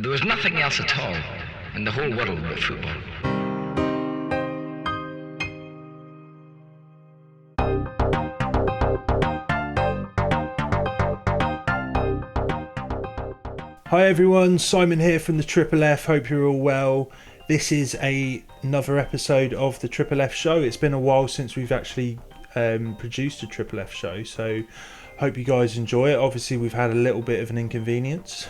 There was nothing else at all in the whole world but football. Hi everyone, Simon here from the FFF. Hope you're all well. This is another episode of the FFF Show. It's been a while since we've actually produced a FFF Show, so hope you guys enjoy it. Obviously, we've had a little bit of an inconvenience,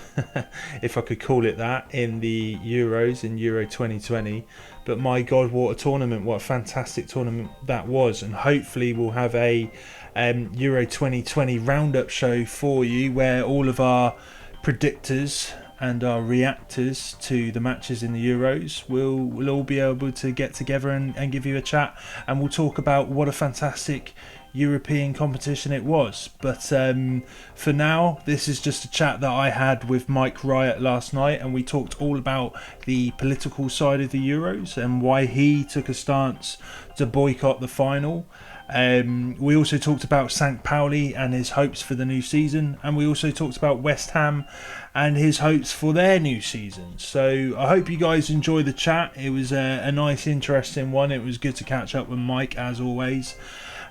if I could call it that, in the Euros, in Euro 2020. But my God, what a tournament, what a fantastic tournament that was. And hopefully we'll have a Euro 2020 roundup show for you where all of our predictors and our reactors to the matches in the Euros will all be able to get together and give you a chat, and we'll talk about what a fantastic European competition it was. But for now, this is just a chat that I had with Mike Riot last night, and we talked all about the political side of the Euros and why he took a stance to boycott the final. We also talked about St. Pauli and his hopes for the new season, and we also talked about West Ham and his hopes for their new season. So I hope you guys enjoy the chat. It was a nice, interesting one. It was good to catch up with Mike as always.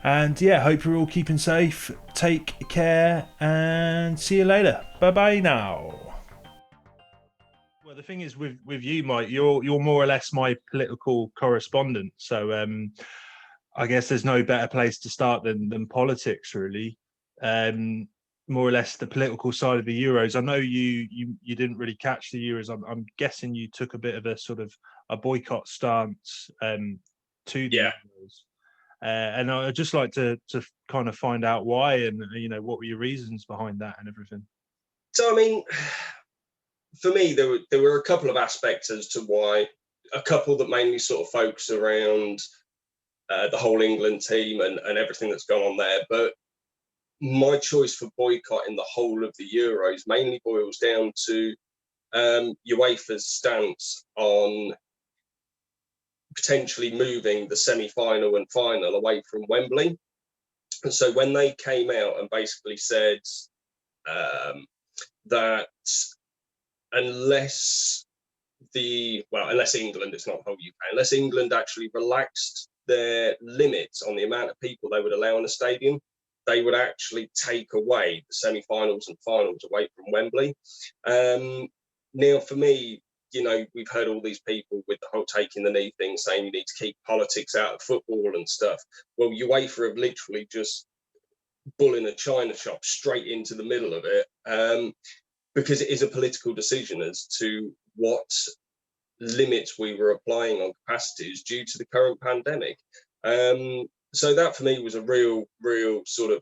And yeah, hope you're all keeping safe. Take care and see you later. Bye bye now. Well, the thing is with you, Mike, you're more or less my political correspondent. So I guess there's no better place to start than politics, really. More or less the political side of the Euros. I know you didn't really catch the Euros. I'm guessing you took a bit of a sort of a boycott stance to the Euros. And I'd just like to kind of find out why, and what were your reasons behind that and everything. So I mean, for me, there were a couple of aspects as to why. A couple that mainly sort of focus around the whole England team and everything that's gone on there. But my choice for boycotting the whole of the Euros mainly boils down to UEFA's stance on potentially moving the semi-final and final away from Wembley. And so when they came out and basically said that unless England, it's not the whole UK, unless England actually relaxed their limits on the amount of people they would allow in a stadium, they would actually take away the semi-finals and finals away from Wembley. Now, for me, we've heard all these people with the whole taking the knee thing saying you need to keep politics out of football and stuff. Well, UEFA have literally just bull in a china shop straight into the middle of it, because it is a political decision as to what limits we were applying on capacities due to the current pandemic. So that for me was a real sort of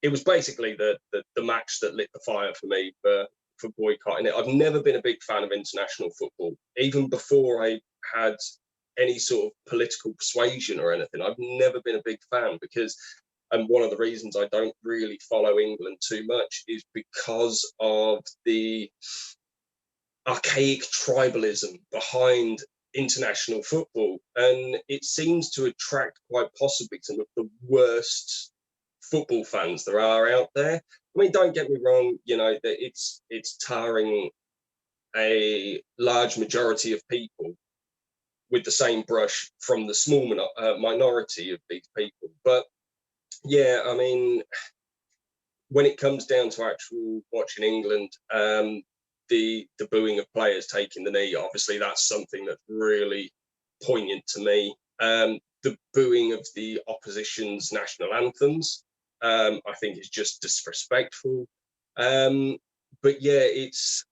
it was basically the match that lit the fire for me for boycotting it. I've never been a big fan of international football, even before I had any sort of political persuasion or anything. I've never been a big fan because, and one of the reasons I don't really follow England too much is because of the archaic tribalism behind international football, and it seems to attract quite possibly some of the worst football fans there are out there. I mean, don't get me wrong, that it's tarring a large majority of people with the same brush from the small minority of these people. But yeah, I mean, when it comes down to actual watching England, the booing of players taking the knee, obviously that's something that's really poignant to me. The booing of the opposition's national anthems, I think is just disrespectful. But yeah, it's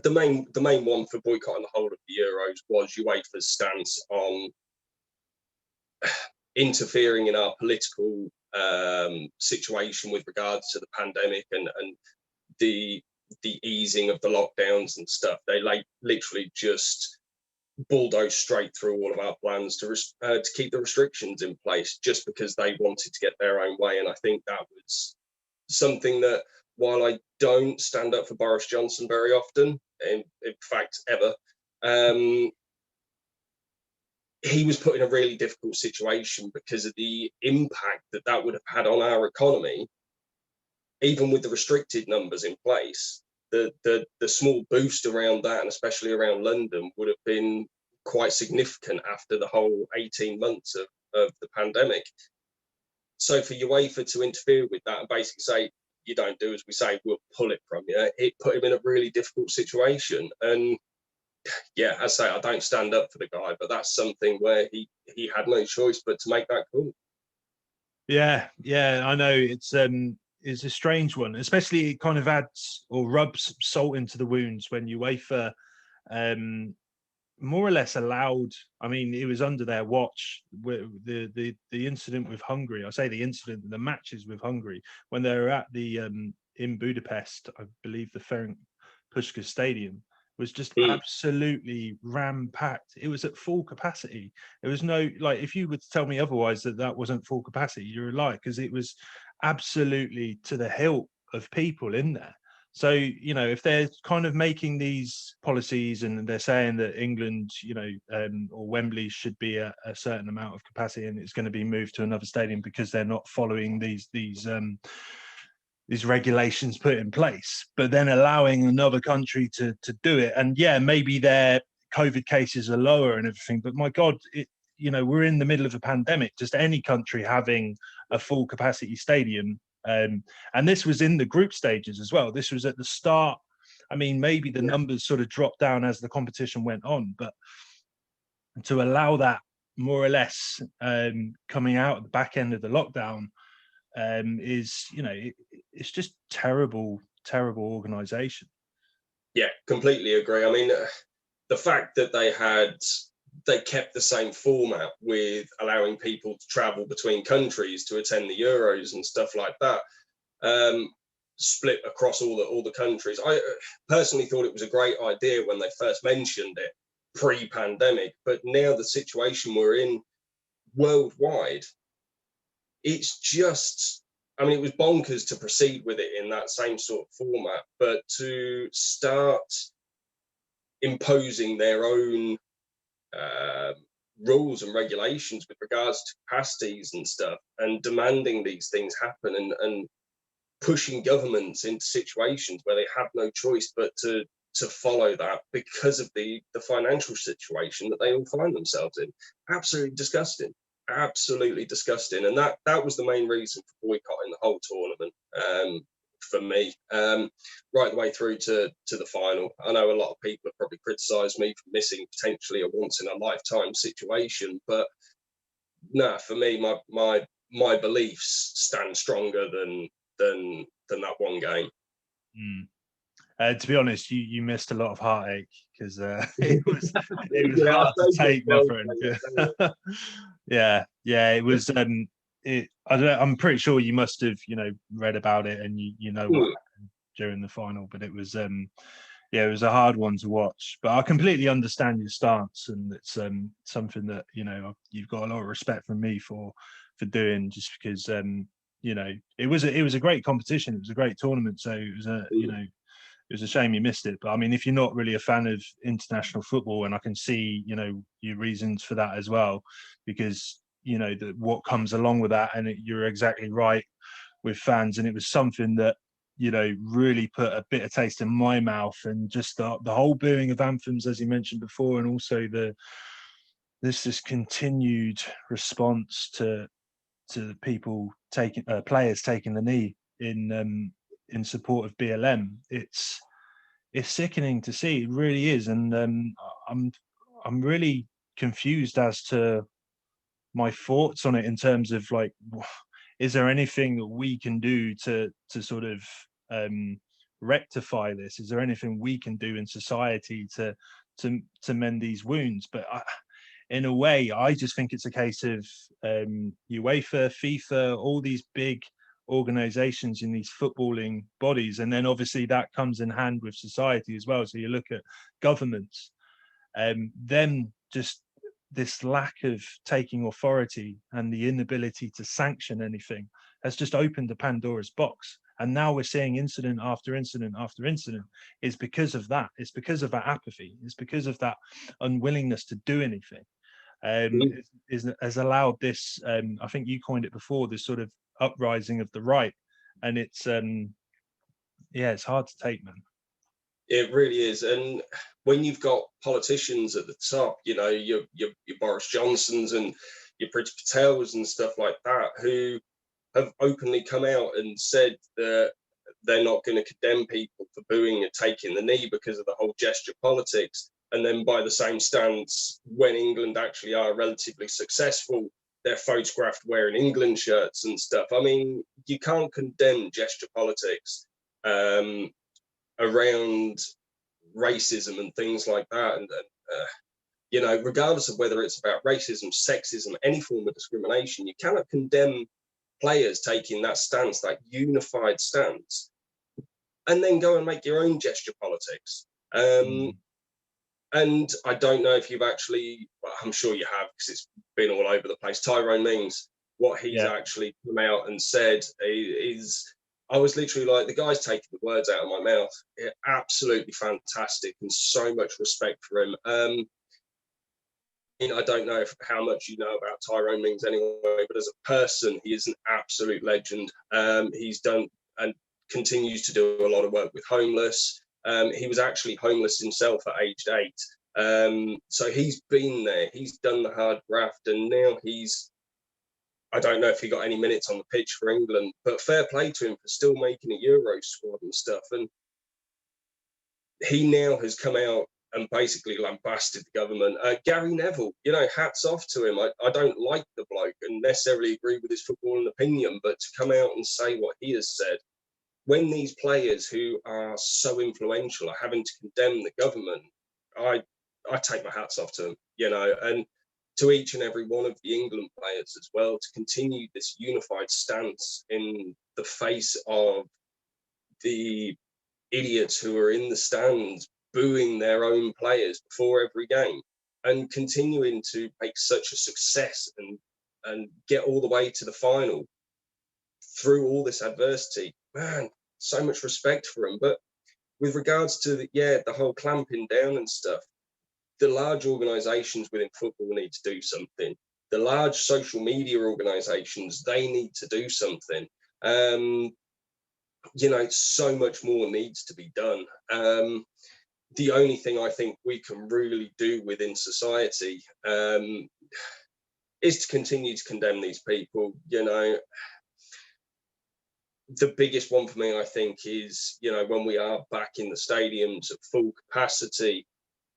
the main one for boycotting the whole of the Euros was UEFA's stance on interfering in our political situation with regards to the pandemic and the easing of the lockdowns and stuff. They literally just bulldozed straight through all of our plans to keep the restrictions in place just because they wanted to get their own way. And I think that was something that, while I don't stand up for Boris Johnson very often, in fact ever, he was put in a really difficult situation because of the impact that would have had on our economy, even with the restricted numbers in place. the small boost around that, and especially around London, would have been quite significant after the whole 18 months of the pandemic. So for UEFA to interfere with that and basically say, you don't do as we say, we'll pull it from you, it put him in a really difficult situation. And yeah, as I say, I don't stand up for the guy, but that's something where he had no choice but to make that call. Yeah, I know it's a strange one, especially it kind of adds or rubs salt into the wounds when UEFA more or less allowed. I mean, it was under their watch. The incident with Hungary. I say the incident, the matches with Hungary when they were at the in Budapest, I believe the Ferenc Puskás Stadium was just absolutely ram-packed. It was at full capacity. There was no, like, if you would tell me otherwise that wasn't full capacity, you're a liar, because it was absolutely to the hilt of people in there. So, you know, if they're kind of making these policies and they're saying that England, you know, or Wembley should be a certain amount of capacity and it's going to be moved to another stadium because they're not following these regulations put in place, but then allowing another country to do it. And yeah, maybe their COVID cases are lower and everything, but my God, you know, we're in the middle of a pandemic. Just any country having a full capacity stadium, and this was in the group stages as well. This was at the start. I mean, maybe the numbers sort of dropped down as the competition went on, but to allow that more or less coming out at the back end of the lockdown is, you know, it's just terrible organization. Yeah, completely agree. I mean, the fact that they kept the same format with allowing people to travel between countries to attend the Euros and stuff like that, split across all the countries. I personally thought it was a great idea when they first mentioned it pre-pandemic, but now the situation we're in worldwide, it's just, I mean, it was bonkers to proceed with it in that same sort of format, but to start imposing their own rules and regulations with regards to capacities and stuff, and demanding these things happen, and pushing governments into situations where they have no choice but to follow that because of the financial situation that they all find themselves in. Absolutely disgusting. And that was the main reason for boycotting the whole tournament, for me, right the way through to the final. I know a lot of people have probably criticised me for missing potentially a once in a lifetime situation, but no, for me, my beliefs stand stronger than that one game. To be honest, you missed a lot of heartache because it was hard to take, my friend. Yeah, it was. I'm pretty sure you must have, you know, read about it and you know what happened during the final, but it was it was a hard one to watch. But I completely understand your stance, and it's something that, you know, you've got a lot of respect from me for doing, just because you know, it was a great competition, it was a great tournament, so it was you know, it was a shame you missed it. But I mean, if you're not really a fan of international football, and I can see, you know, your reasons for that as well, because, you know, what comes along with that, and you're exactly right with fans, and it was something that, you know, really put a bitter taste in my mouth, and just the whole booing of anthems, as you mentioned before, and also this continued response to people taking players taking the knee in support of BLM. It's sickening to see. It really is, and I'm really confused as to my thoughts on it, in terms of, like, is there anything that we can do to sort of rectify this? Is there anything we can do in society to mend these wounds? But in a way, I just think it's a case of UEFA, FIFA, all these big organizations in these footballing bodies, and then obviously that comes in hand with society as well. So you look at governments, them just this lack of taking authority and the inability to sanction anything has just opened the Pandora's box. And now we're seeing incident after incident after incident. Is because of that. It's because of that apathy. It's because of that unwillingness to do anything. Has allowed this, I think you coined it before, this sort of uprising of the right. And it's it's hard to take, man. It really is. And when you've got politicians at the top, you know, your Boris Johnsons and your Priti Patels and stuff like that, who have openly come out and said that they're not going to condemn people for booing and taking the knee because of the whole gesture politics. And then by the same stance, when England actually are relatively successful, they're photographed wearing England shirts and stuff. I mean, you can't condemn gesture politics around racism and things like that. And you know, regardless of whether it's about racism, sexism, any form of discrimination, you cannot condemn players taking that stance, that unified stance, and then go and make your own gesture politics. And I don't know if you've actually, well, I'm sure you have, because it's been all over the place. Tyrone Mings, what he's actually come out and said is, I was literally like, the guy's taking the words out of my mouth. Absolutely fantastic, and so much respect for him. I don't know how much you know about Tyrone Mings anyway, but as a person, he is an absolute legend. He's done and continues to do a lot of work with homeless. He was actually homeless himself at aged 8. So he's been there, he's done the hard graft, and now I don't know if he got any minutes on the pitch for England, but fair play to him for still making a Euro squad and stuff. And he now has come out and basically lambasted the government. Gary Neville, you know, hats off to him. I don't like the bloke and necessarily agree with his footballing opinion, but to come out and say what he has said, when these players who are so influential are having to condemn the government, I take my hats off to them, you know, and to each and every one of the England players as well, to continue this unified stance in the face of the idiots who are in the stands booing their own players before every game, and continuing to make such a success and get all the way to the final through all this adversity. Man, so much respect for them. But with regards to the whole clamping down and stuff, the large organizations within football need to do something. The large social media organizations, they need to do something. You know, so much more needs to be done. The only thing I think we can really do within society is to continue to condemn these people. You know, the biggest one for me, I think, is, you know, when we are back in the stadiums at full capacity,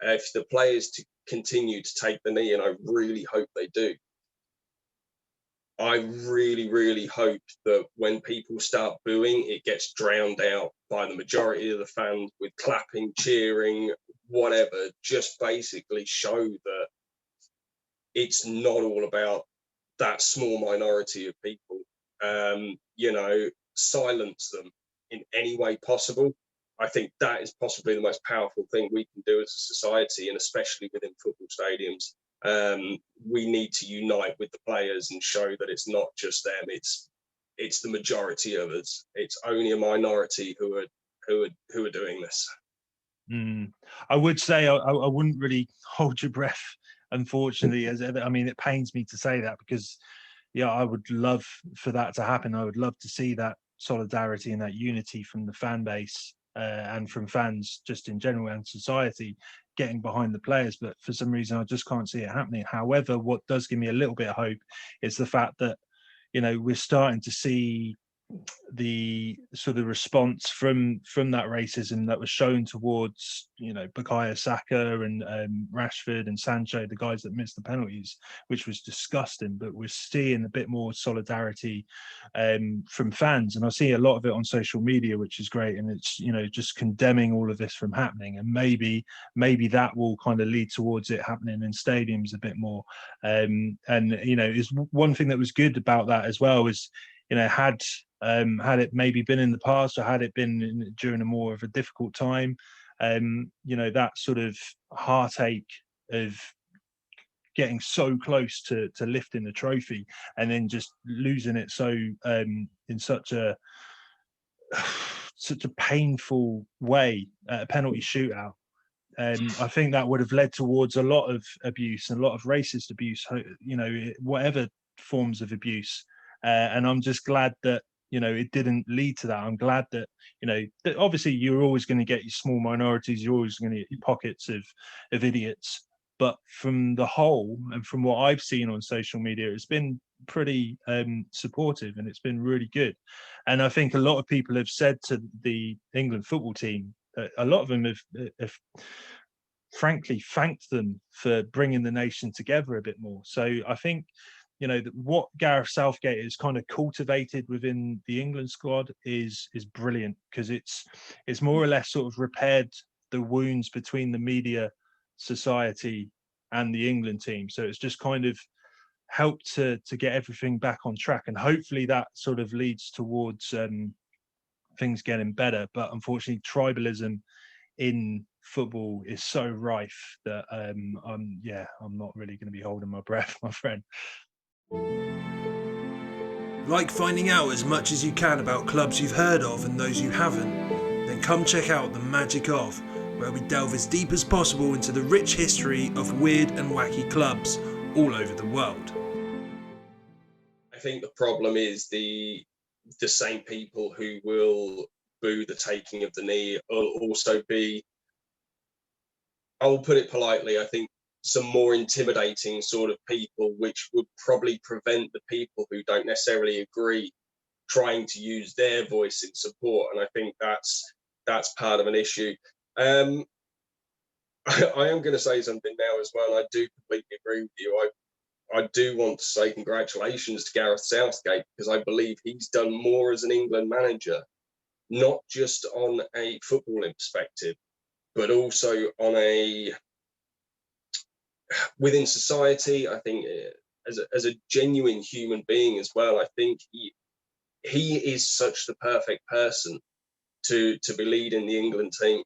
if the players to continue to take the knee, and I really hope they do, I really, really hope that when people start booing, it gets drowned out by the majority of the fans with clapping, cheering, whatever. Just basically show that it's not all about that small minority of people. You know, silence them in any way possible. I think that is possibly the most powerful thing we can do as a society, and especially within football stadiums. We need to unite with the players and show that it's not just them, it's the majority of us. It's only a minority who are doing this. I would say I wouldn't really hold your breath, unfortunately. I mean, it pains me to say that, because I would love for that to happen. I would love to see that solidarity and that unity from the fan base and from fans just in general, and society getting behind the players. But for some reason, I just can't see it happening. However, what does give me a little bit of hope is the fact that, you know, we're starting to see the sort of response from that racism that was shown towards, you know, Bukayo Saka and Rashford and Sancho, the guys that missed the penalties, which was disgusting. But we're seeing a bit more solidarity from fans, and I see a lot of it on social media, which is great. And it's, you know, just condemning all of this from happening, and maybe that will kind of lead towards it happening in stadiums a bit more. And you know, is one thing that was good about that as well is, you know, had it maybe been in the past, or had it been during a more of a difficult time, you know, that sort of heartache of getting so close to lifting the trophy and then just losing it so in such a painful way at a penalty shootout. I think that would have led towards a lot of abuse and a lot of racist abuse, you know, whatever forms of abuse. And I'm just glad that, it didn't lead to that. I'm glad that, that obviously you're always going to get your small minorities, you're always going to get your pockets of idiots. But from the whole, and from what I've seen on social media, it's been pretty supportive, and it's been really good. And I think a lot of people have said to the England football team, a lot of them have frankly thanked them for bringing the nation together a bit more. So I think, what Gareth Southgate has kind of cultivated within the England squad is brilliant, because it's more or less sort of repaired the wounds between the media society and the England team. So it's just kind of helped to get everything back on track, and hopefully that sort of leads towards things getting better. But unfortunately, tribalism in football is so rife that I'm not really going to be holding my breath, my friend. Like finding out as much as you can about clubs you've heard of and those you haven't? Then come check out The Magic Of, where we delve as deep as possible into the rich history of weird and wacky clubs all over the world. I think the problem is the same people who will boo the taking of the knee will also be, I will put it politely, I think, some more intimidating sort of people, which would probably prevent the people who don't necessarily agree trying to use their voice in support. And I think that's part of an issue. I am going to say something now as well. I do completely agree with you. I do want to say congratulations to Gareth Southgate, because I believe he's done more as an England manager, not just on a footballing perspective, but also on within society. I think as a genuine human being as well. I think he is such the perfect person to be leading the England team.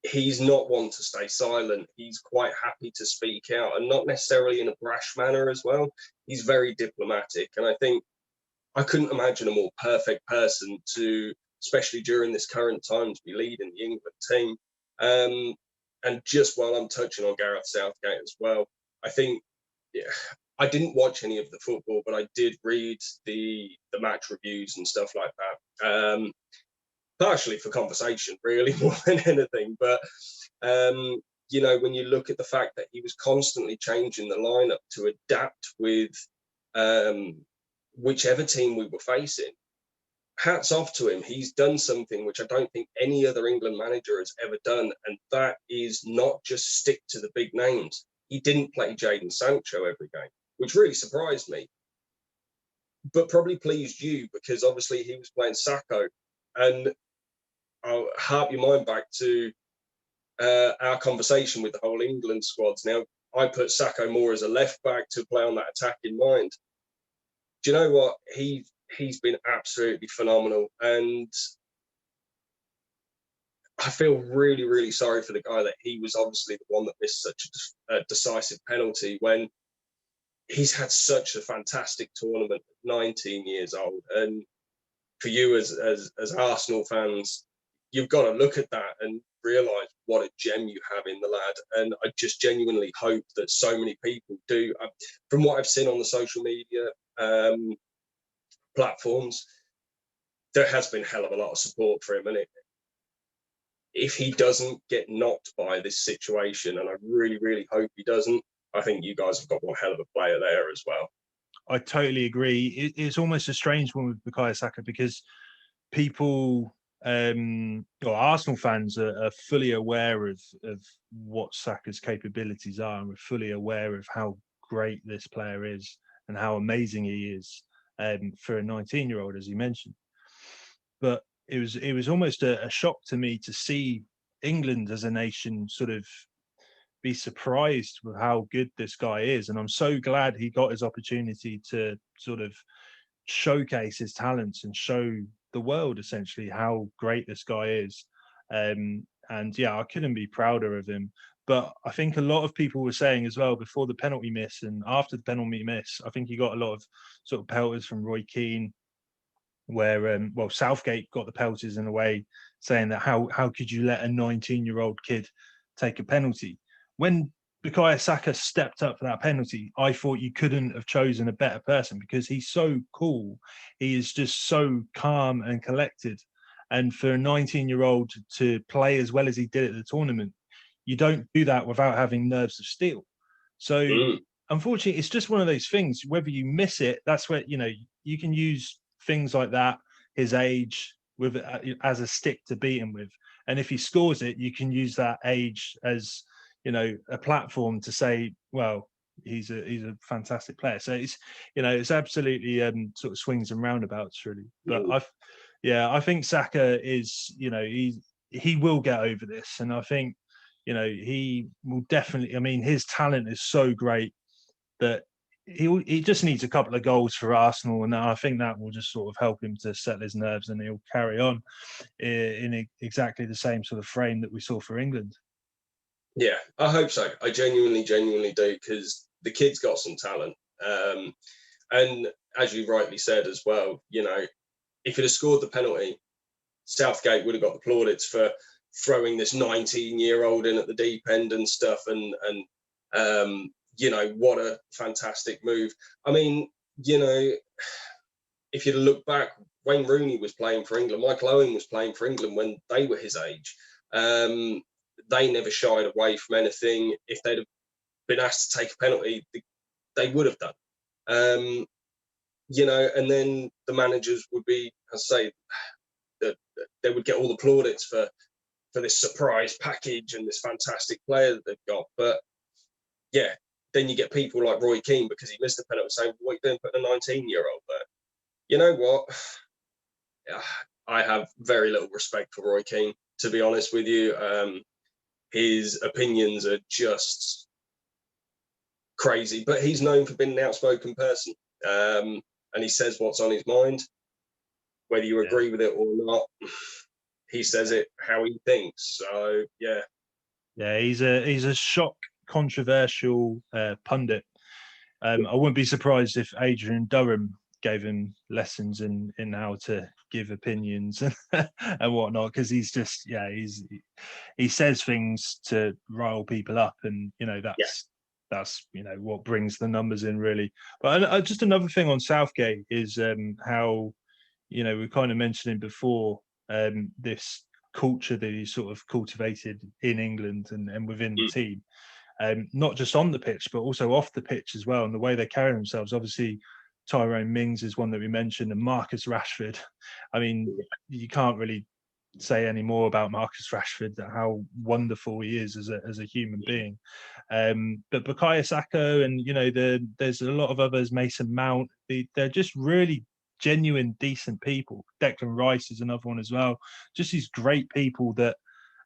He's not one to stay silent. He's quite happy to speak out, and not necessarily in a brash manner as well. He's very diplomatic, and I think I couldn't imagine a more perfect person to, especially during this current time, to be leading the England team. And just while I'm touching on Gareth Southgate as well, I think, I didn't watch any of the football, but I did read the match reviews and stuff like that. Partially for conversation, really, more than anything. But, when you look at the fact that he was constantly changing the lineup to adapt with whichever team we were facing, hats off to him. He's done something which I don't think any other England manager has ever done, and that is not just stick to the big names. He didn't play Jadon Sancho every game, which really surprised me, but probably pleased you, because obviously he was playing Sacco. And I'll harp your mind back to our conversation with the whole England squads. Now, I put Sacco more as a left back to play on that attacking mind. Do you know what? He's been absolutely phenomenal, and I feel really, really sorry for the guy that he was obviously the one that missed such a decisive penalty, when he's had such a fantastic tournament at 19 years old. And for you as Arsenal fans, you've got to look at that and realise what a gem you have in the lad. And I just genuinely hope that so many people do. From what I've seen on the social media platforms, there has been a hell of a lot of support for him. And if he doesn't get knocked by this situation, and I really, really hope he doesn't, I think you guys have got one hell of a player there as well. I totally agree. It's almost a strange one with Bukayo Saka, because people, or Arsenal fans, are fully aware of what Saka's capabilities are, and we're fully aware of how great this player is and how amazing he is for a 19-year-old, as you mentioned. But it was almost a shock to me to see England as a nation sort of be surprised with how good this guy is. And I'm so glad he got his opportunity to sort of showcase his talents and show the world essentially how great this guy is. And yeah, I couldn't be prouder of him. But I think a lot of people were saying as well, before the penalty miss and after the penalty miss, I think he got a lot of sort of pelters from Roy Keane, where Southgate got the pelters in a way, saying that how could you let a 19-year-old kid take a penalty, when Bukayo Saka stepped up for that penalty, I thought you couldn't have chosen a better person, because he's so cool. He is just so calm and collected. And for a 19-year-old to play as well as he did at the tournament, you don't do that without having nerves of steel. So unfortunately, it's just one of those things. Whether you miss it, that's where, you can use things like that, his age, with as a stick to beat him with. And if he scores it, you can use that age as, a platform to say, well, he's a fantastic player. So it's absolutely sort of swings and roundabouts, really. But I think Saka is, he will get over this, and I think, he will definitely. I mean, his talent is so great that he just needs a couple of goals for Arsenal, and I think that will just sort of help him to settle his nerves, and he'll carry on in exactly the same sort of frame that we saw for England. Yeah, I hope so. I genuinely do, because the kid's got some talent. And as you rightly said as well, if he'd have scored the penalty, Southgate would have got the plaudits for throwing this 19-year-old in at the deep end and stuff. And what a fantastic move. I mean, if you look back, Wayne Rooney was playing for England. Michael Owen was playing for England when they were his age. They never shied away from anything. If they'd have been asked to take a penalty, they would have done. And then the managers would be, as I say, that they would get all the plaudits for this surprise package and this fantastic player that they've got. But yeah, then you get people like Roy Keane, because he missed the penalty, saying, what are you doing putting a 19-year-old there? You know what? I have very little respect for Roy Keane, to be honest with you. His opinions are just crazy, but he's known for being an outspoken person. And he says what's on his mind, whether you agree with it or not. He says it how he thinks. So he's a shock controversial pundit. I wouldn't be surprised if Adrian Durham gave him lessons in how to give opinions and whatnot, because he's just he says things to rile people up, and that's what brings the numbers in, really. But just another thing on Southgate is how we kind of mentioned it before, this culture that he sort of cultivated in England and within the team, not just on the pitch but also off the pitch as well, and the way they carry themselves. Obviously Tyrone Mings is one that we mentioned, and Marcus Rashford. I mean, you can't really say any more about Marcus Rashford, how wonderful he is as a human being. But Bukayo Saka, and there's a lot of others, Mason Mount, they're just really genuine, decent people. Declan Rice is another one as well. Just these great people that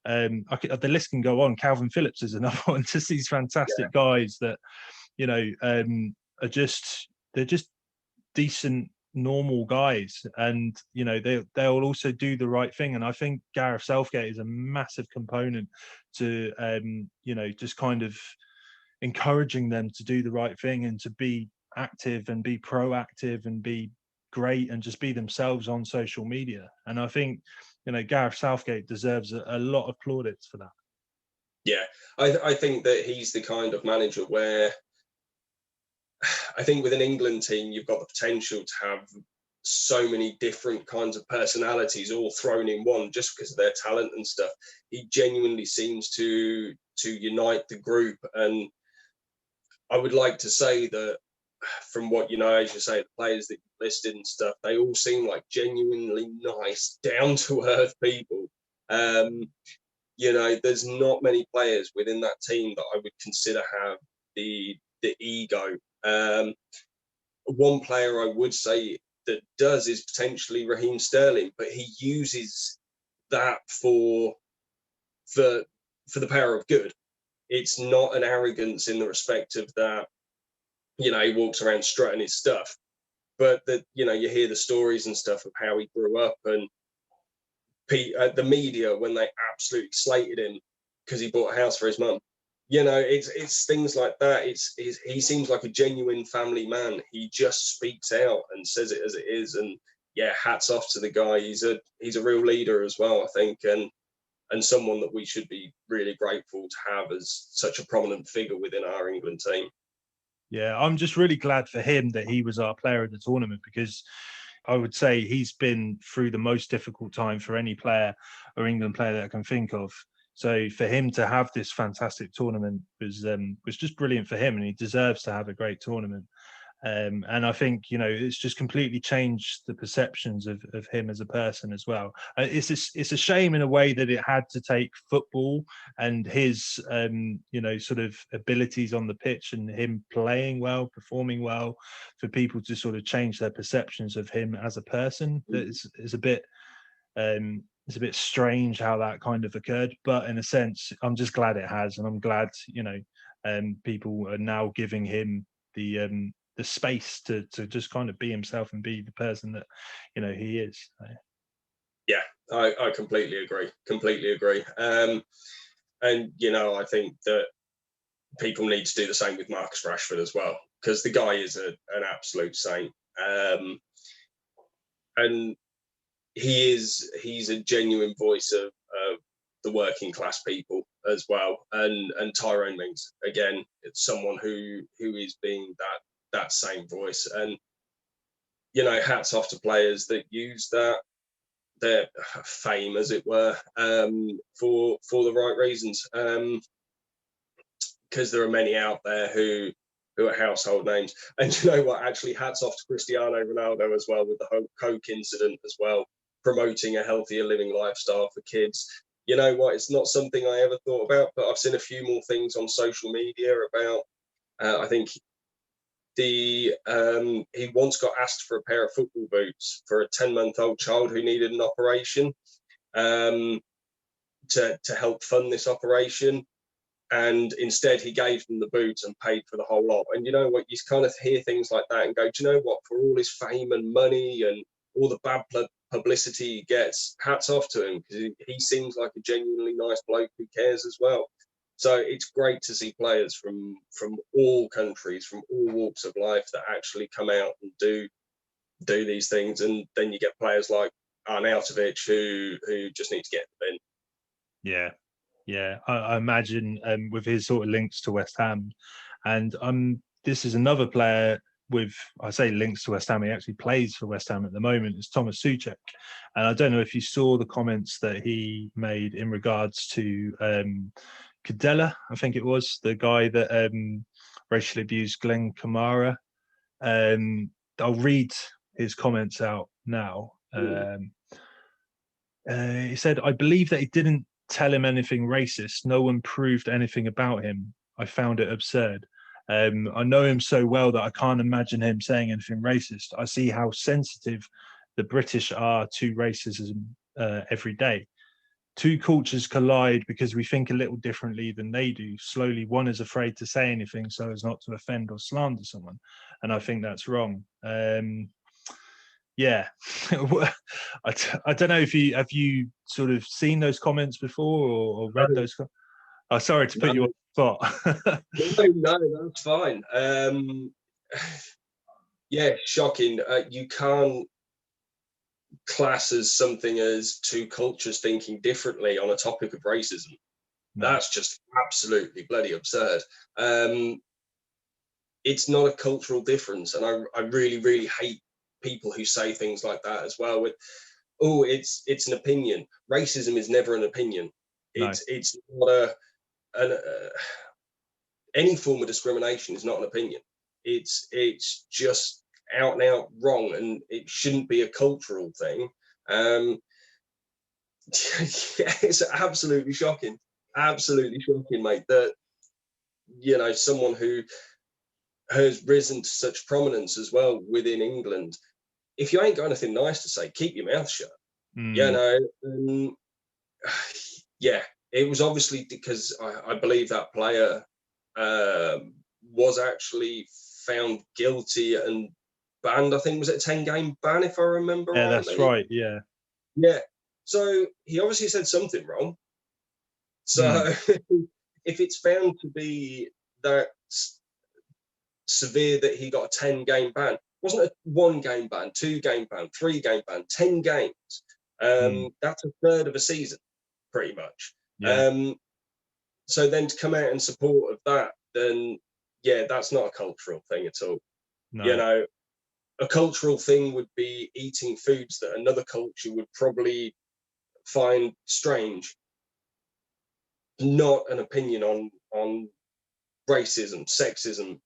the list can go on. Calvin Phillips is another one. Just these fantastic guys that are just decent, normal guys, and they'll also do the right thing. And I think Gareth Southgate is a massive component to just kind of encouraging them to do the right thing and to be active and be proactive and be great and just be themselves on social media. And I think Gareth Southgate deserves a lot of plaudits for that. Yeah, I think that he's the kind of manager where I think with an England team, you've got the potential to have so many different kinds of personalities all thrown in one, just because of their talent and stuff. He genuinely seems to unite the group. And I would like to say that from what, as you say, the players that you've listed and stuff, they all seem like genuinely nice, down-to-earth people. There's not many players within that team that I would consider have the ego. One player I would say that does is potentially Raheem Sterling, but he uses that for the power of good. It's not an arrogance in the respect of that, he walks around strutting his stuff, but that, you hear the stories and stuff of how he grew up, and the media, when they absolutely slated him because he bought a house for his mum. It's things like that. He seems like a genuine family man. He just speaks out and says it as it is. And hats off to the guy. He's a real leader as well, I think. And and someone that we should be really grateful to have as such a prominent figure within our England team. Yeah, I'm just really glad for him that he was our player of the tournament, because I would say he's been through the most difficult time for any player or England player that I can think of. So for him to have this fantastic tournament was just brilliant for him, and he deserves to have a great tournament. And I think, it's just completely changed the perceptions of him as a person as well. It's a shame in a way that it had to take football and his, sort of abilities on the pitch and him playing well, performing well, for people to sort of change their perceptions of him as a person. It's a bit strange how that kind of occurred, but in a sense, I'm just glad it has, and I'm glad, people are now giving him the space to just kind of be himself and be the person that he is. Yeah, I completely agree. And I think that people need to do the same with Marcus Rashford as well, because the guy is an absolute saint. And he's a genuine voice of the working class people as well. And Tyrone Mings, again, it's someone who is being that same voice. And hats off to players that use their fame, as it were, for the right reasons, because there are many out there who are household names. And you know what, actually, hats off to Cristiano Ronaldo as well, with the whole Coke incident as well, promoting a healthier living lifestyle for kids. You know what, it's not something I ever thought about, but I've seen a few more things on social media about, I think he once got asked for a pair of football boots for a 10-month-old child who needed an operation, to help fund this operation. And instead he gave them the boots and paid for the whole lot. And you know what, you kind of hear things like that and go, do you know what, for all his fame and money and all the bad publicity he gets, hats off to him, because he seems like a genuinely nice bloke who cares as well. So it's great to see players from all countries, from all walks of life, that actually come out and do these things. And then you get players like Arnautovic who just need to get in the bin. Yeah. I imagine with his sort of links to West Ham, and this is another player with, I say links to West Ham, he actually plays for West Ham at the moment, is Thomas Souček. And I don't know if you saw the comments that he made in regards to Cadella, I think it was, the guy that racially abused Glenn Kamara. I'll read his comments out now. He said, "I believe that he didn't tell him anything racist. No one proved anything about him. I found it absurd. I know him so well that I can't imagine him saying anything racist. I see how sensitive the British are to racism every day. Two cultures collide because we think a little differently than they do. Slowly, one is afraid to say anything so as not to offend or slander someone. And I think that's wrong." Yeah. I don't know if you sort of seen those comments before or read those. Oh, sorry to put you on the spot. No, that's fine. Yeah, shocking. You can't class as something as two cultures thinking differently on a topic of racism. No. That's just absolutely bloody absurd. It's not a cultural difference, and I really, really hate people who say things like that as well. With, it's an opinion. Racism is never an opinion. It's not any form of discrimination is not an opinion. It's just out and out wrong, and it shouldn't be a cultural thing. Yeah, it's absolutely shocking, mate, that someone who has risen to such prominence as well within England, if you ain't got anything nice to say, keep your mouth shut. Yeah, it was obviously because I believe that player was actually found guilty and banned. I think, was it a 10-game ban, if I remember rightly? That's right. Yeah. So he obviously said something wrong. So if it's found to be that severe that he got a 10-game ban, wasn't a 1-game ban, 2-game ban, 3-game ban, 10 games. That's a third of a season pretty much. Yeah. So then to come out in support of that, then yeah, that's not a cultural thing at all. No. You know, a cultural thing would be eating foods that another culture would probably find strange. Not an opinion on racism, sexism,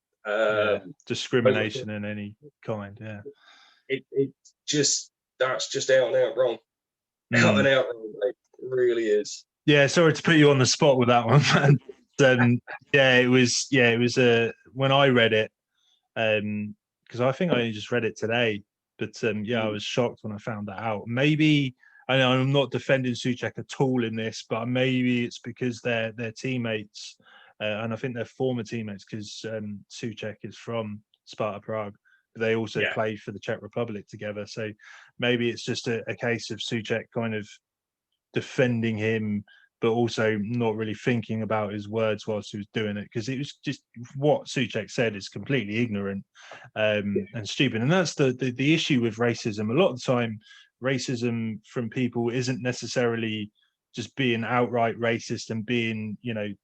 discrimination in any kind. Yeah. It just, that's just out and out wrong. Out and out wrong, mate. It really is. Yeah, sorry to put you on the spot with that one, man. It was when I read it, because I think I only just read it today, but I was shocked when I found that out. Maybe, I know I'm not defending Souček at all in this, but maybe it's because they're teammates, and I think they're former teammates, because Souček is from Sparta Prague. They also play for the Czech Republic together, so maybe it's just a case of Souček kind of defending him, but also not really thinking about his words whilst he was doing it, because it was just what Souček said is completely ignorant and stupid. And that's the issue with racism. A lot of the time, racism from people isn't necessarily just being outright racist and being,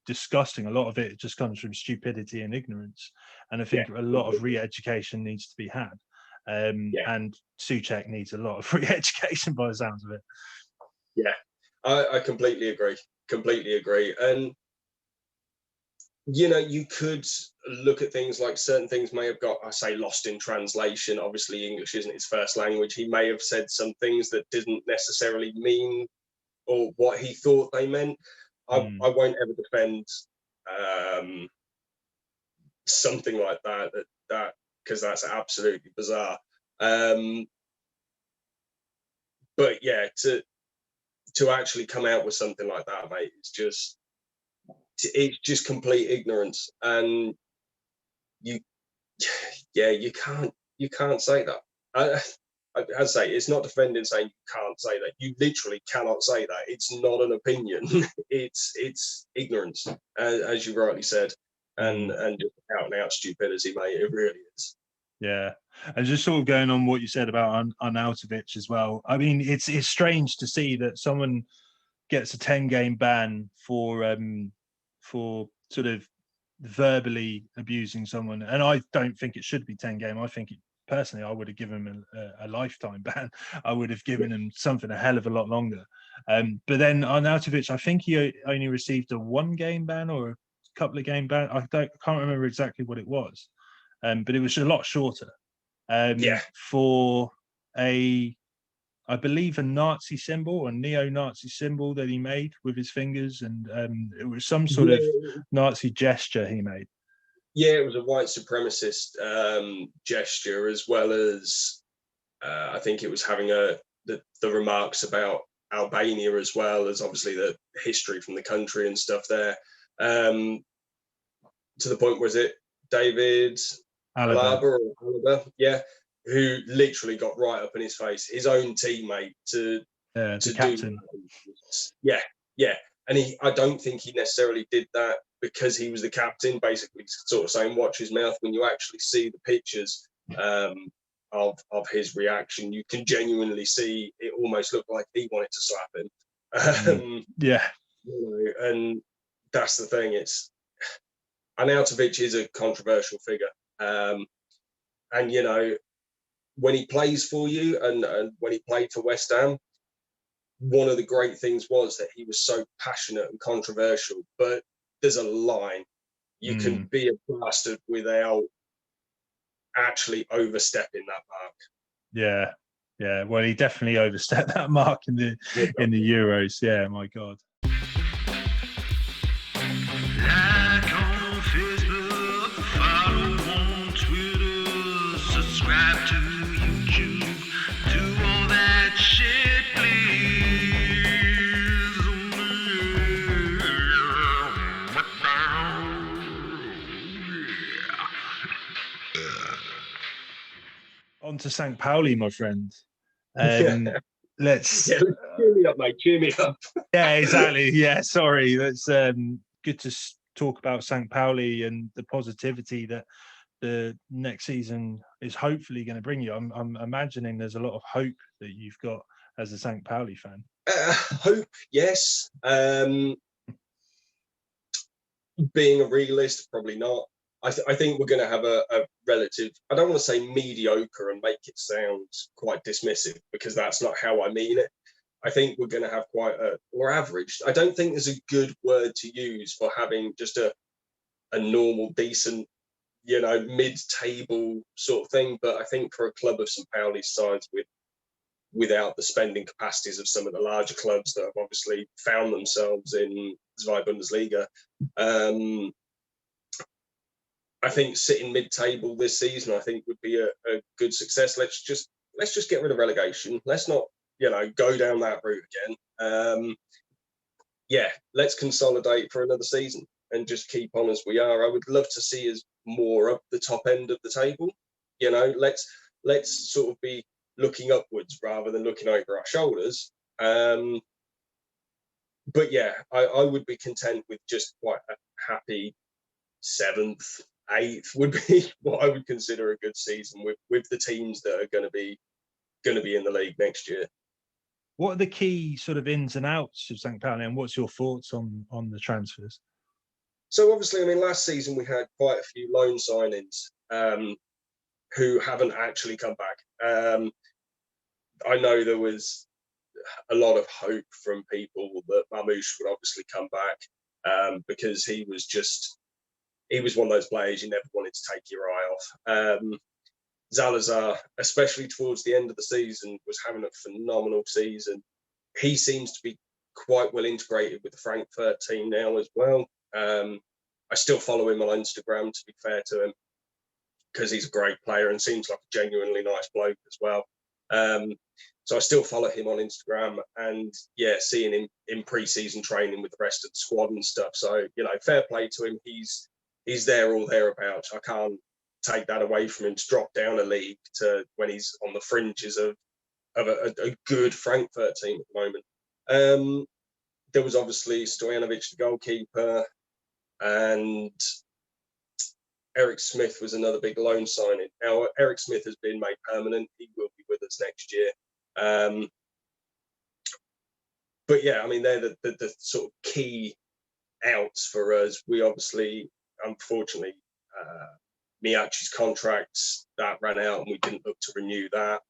disgusting. A lot of it just comes from stupidity and ignorance. And I think a lot of re-education needs to be had. And Souček needs a lot of re-education by the sounds of it. Yeah, I completely agree. And, you could look at things like certain things may have got, I say, lost in translation. Obviously, English isn't his first language. He may have said some things that didn't necessarily mean or what he thought they meant. I won't ever defend something like that because that's absolutely bizarre. But yeah, to actually come out with something like that, mate, it's just complete ignorance. And you can't say that. I'd say it's not defending saying you can't say that. You literally cannot say that. It's not an opinion. it's ignorance, as you rightly said, and just out and out stupidity, mate. It really is. Yeah, and just sort of going on what you said about Arnautovic as well. I mean, it's strange to see that someone gets a 10-game ban for sort of verbally abusing someone, and I don't think it should be 10-game. I think personally, I would have given him a lifetime ban. I would have given him something a hell of a lot longer. But then Arnautovic, I think he only received a 1-game ban or a couple of game ban. I can't remember exactly what it was. But it was a lot shorter. For I believe a Nazi symbol, a neo-Nazi symbol that he made with his fingers, and it was some sort of Nazi gesture he made. Yeah, it was a white supremacist gesture, as well as I think it was having the remarks about Albania, as well as obviously the history from the country and stuff there. To the point, was it David Alaba, who literally got right up in his face, his own teammate, to captain. And I don't think he necessarily did that because he was the captain, basically sort of saying watch his mouth. When you actually see the pictures of his reaction, you can genuinely see it almost looked like he wanted to slap him. And that's the thing. Arnautovic is a controversial figure. And when he plays for you and when he played for West Ham, one of the great things was that he was so passionate and controversial, but there's a line. You can be a bastard without actually overstepping that mark. Yeah. Well, he definitely overstepped that mark in the Euros. Yeah, my God. Like on Facebook, follow on Twitter, subscribe to YouTube, do all that shit, please. On to St. Pauli, my friend. Let's cheer me up, mate. Cheer me up. Yeah, exactly. Yeah, sorry. That's good to talk about St. Pauli and the positivity that the next season is hopefully going to bring you. I'm imagining there's a lot of hope that you've got as a St. Pauli fan. Hope, yes. Being a realist, probably not. I think we're going to have a relative, I don't want to say mediocre and make it sound quite dismissive, because that's not how I mean it. I think we're going to have quite or average. I don't think there's a good word to use for having just a normal, decent, mid-table sort of thing. But I think for a club of St. Pauli's size, without the spending capacities of some of the larger clubs that have obviously found themselves in Zwei Bundesliga, I think sitting mid-table this season, I think would be a good success. Let's just get rid of relegation. Let's not, go down that route again. Let's consolidate for another season and just keep on as we are. I would love to see us more up the top end of the table. Let's sort of be looking upwards rather than looking over our shoulders. But yeah, I would be content with just quite a happy 7th, 8th would be what I would consider a good season with the teams that are going to be in the league next year. What are the key sort of ins and outs of St. Pauli, and what's your thoughts on the transfers? So obviously, I mean, last season we had quite a few loan signings who haven't actually come back. I know there was a lot of hope from people that Mamouche would obviously come back because he was one of those players you never wanted to take your eye off. Zalazar, especially towards the end of the season, was having a phenomenal season. He seems to be quite well integrated with the Frankfurt team now as well. I still follow him on Instagram, to be fair to him, because he's a great player and seems like a genuinely nice bloke as well. So I still follow him on Instagram, and seeing him in pre-season training with the rest of the squad and stuff. So, fair play to him. He's there or thereabouts. I can't take that away from him to drop down a league to when he's on the fringes of a good Frankfurt team at the moment. There was obviously Stojanovic, the goalkeeper, and Eric Smith was another big loan signing. Now, Eric Smith has been made permanent. He will be with us next year. But yeah, I mean, they're the sort of key outs for us. We obviously, unfortunately, Miyachi's contracts that ran out, and we didn't look to renew that.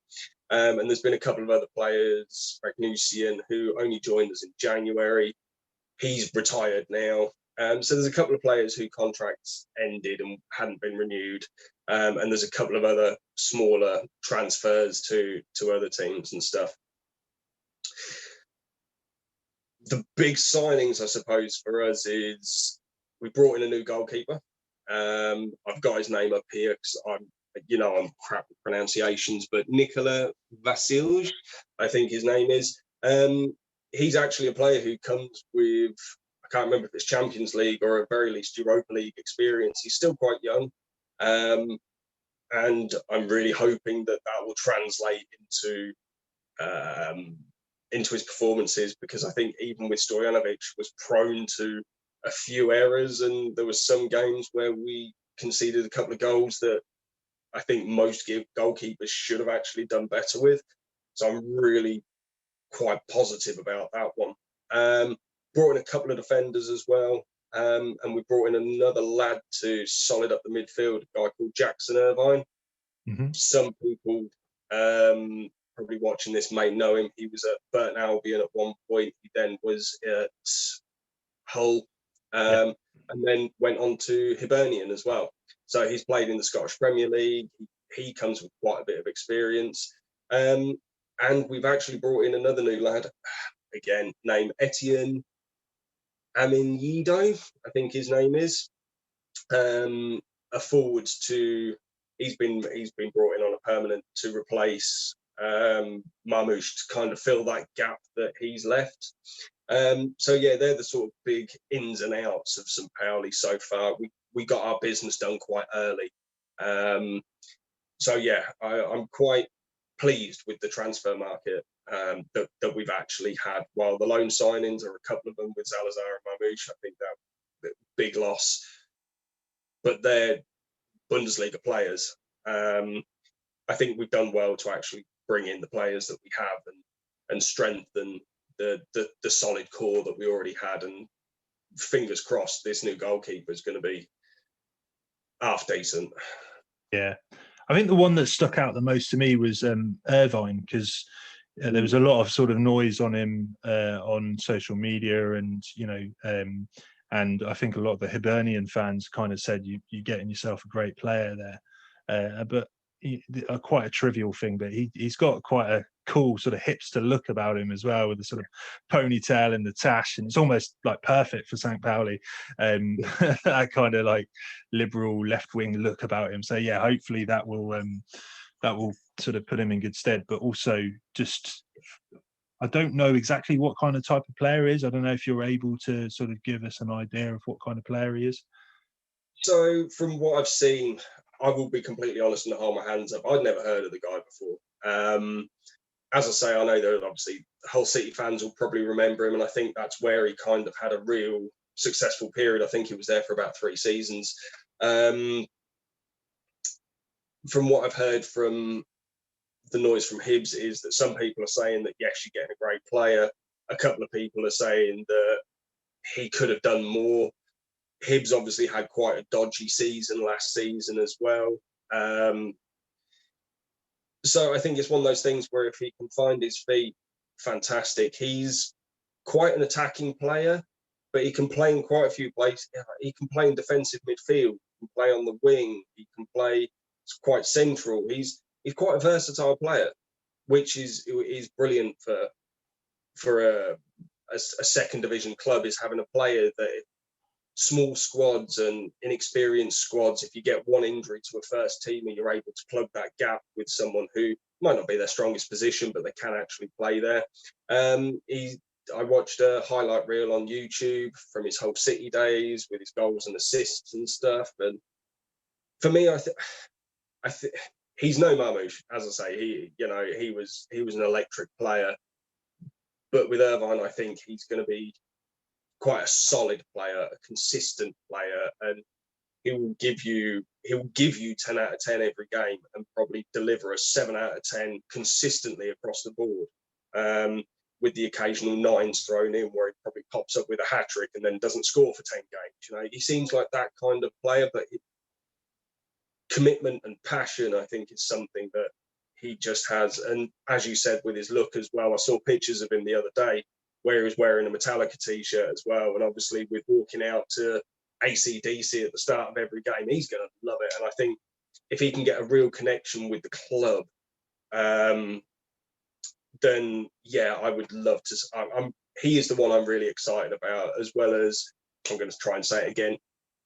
And there's been a couple of other players, Magnusian, who only joined us in January. He's retired now. So there's a couple of players whose contracts ended and hadn't been renewed. And there's a couple of other smaller transfers to other teams and stuff. The big signings, I suppose, for us is we brought in a new goalkeeper. I've got his name up here because I'm crap with pronunciations, but Nikola Vasilj, I think his name is. He's actually a player who comes with, I can't remember if it's Champions League or at very least Europa League experience. He's still quite young. And I'm really hoping that will translate into his performances, because I think even with Stojanovic was prone to a few errors, and there was some games where we conceded a couple of goals that I think most goalkeepers should have actually done better with. So I'm really quite positive about that one. Brought in a couple of defenders as well, and we brought in another lad to solid up the midfield, a guy called Jackson Irvine. Mm-hmm. Some people probably watching this may know him. He was at Burton Albion at one point. He then was at Hull, and then went on to Hibernian as well. So he's played in the Scottish Premier League. He comes with quite a bit of experience. And we've actually brought in another new lad, again, named Etienne Aminyido, I think his name is. A forward to, he's been brought in on a permanent to replace Mamouche, to kind of fill that gap that he's left. So yeah, they're the sort of big ins and outs of St. Pauli so far. We got our business done quite early. So yeah, I'm quite pleased with the transfer market that we've actually had. While the loan signings are a couple of them with Zalazar and Mamouche, I think that big loss, but they're Bundesliga players. I think we've done well to actually bring in the players that we have and strengthen the solid core that we already had. And fingers crossed, this new goalkeeper is going to be half decent. Yeah, I think the one that stuck out the most to me was Irvine, because there was a lot of sort of noise on him on social media, and and I think a lot of the Hibernian fans kind of said you're getting yourself a great player there, but quite a trivial thing, but he's got quite a cool sort of hipster look about him as well, with the sort of ponytail and the tash, and it's almost like perfect for St. Pauli, that kind of like liberal left-wing look about him. So yeah, hopefully that will sort of put him in good stead. But also, just I don't know exactly what kind of type of player he is. I don't know if you're able to sort of give us an idea of what kind of player he is. So from what I've seen, I will be completely honest and hold my hands up, I'd never heard of the guy before. As I say, I know that obviously Hull City fans will probably remember him, and I think that's where he kind of had a real successful period. I think he was there for about 3 seasons. From what I've heard from the noise from Hibs is that some people are saying that, yes, you're getting a great player. A couple of people are saying that he could have done more. Hibs obviously had quite a dodgy season last season as well. So I think it's one of those things where if he can find his feet, fantastic. He's quite an attacking player, but he can play in quite a few places. He can play in defensive midfield, he can play on the wing, he can play quite central. He's quite a versatile player, which is brilliant for a second division club, is having a player that small squads and inexperienced squads, if you get one injury to a first teamer, you're able to plug that gap with someone who might not be their strongest position, but they can actually play there. I watched a highlight reel on YouTube from his Hull City days with his goals and assists and stuff. And for me, I think he's no Marmoush, as I say. He was an electric player, but with Irvine, I think he's going to be quite a solid player, a consistent player, and he will give you 10 out of 10 every game, and probably deliver a 7 out of 10 consistently across the board, with the occasional 9s thrown in where he probably pops up with a hat-trick and then doesn't score for 10 games. He seems like that kind of player, but commitment and passion, I think, is something that he just has. And as you said, with his look as well, I saw pictures of him the other day where he was wearing a Metallica t-shirt as well. And obviously with walking out to AC/DC at the start of every game, he's going to love it. And I think if he can get a real connection with the club, then yeah, I would love to. He is the one I'm really excited about, as well as, I'm going to try and say it again,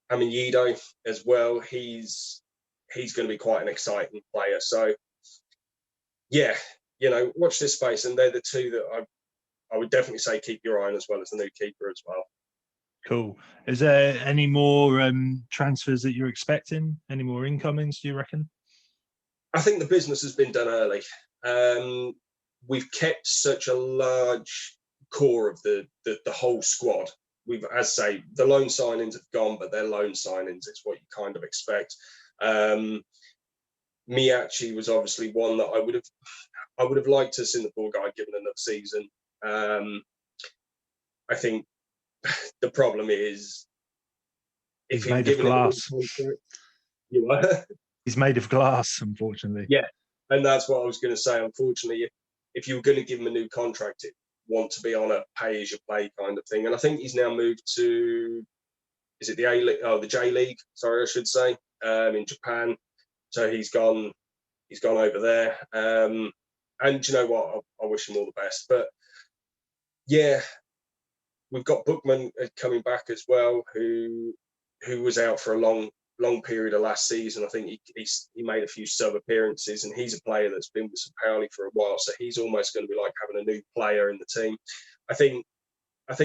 Yido as well. He's going to be quite an exciting player. So yeah, watch this space. And they're the two that I would definitely say keep your eye on, as well as the new keeper as well. Cool. Is there any more transfers that you're expecting? Any more incomings, do you reckon? I think the business has been done early. We've kept such a large core of the whole squad. We've, as I say, the loan signings have gone, but they're loan signings. It's what you kind of expect. Miyachi was obviously one that I would have liked to have seen the poor guy given another season. I think the problem is, if he's made of glass. He's made of glass, unfortunately. Yeah, and that's what I was going to say. Unfortunately, if you were going to give him a new contract, it want to be on a pay-as-you-play kind of thing. And I think he's now moved to, is it the A League? Oh, the J League. Sorry, I should say, in Japan. So he's gone over there. And you know what? I wish him all the best. But yeah, we've got Bookman coming back as well, who was out for a long period of last season. I think he made a few sub appearances, and he's a player that's been with St. Pauli for a while, so he's almost going to be like having a new player in the team. I think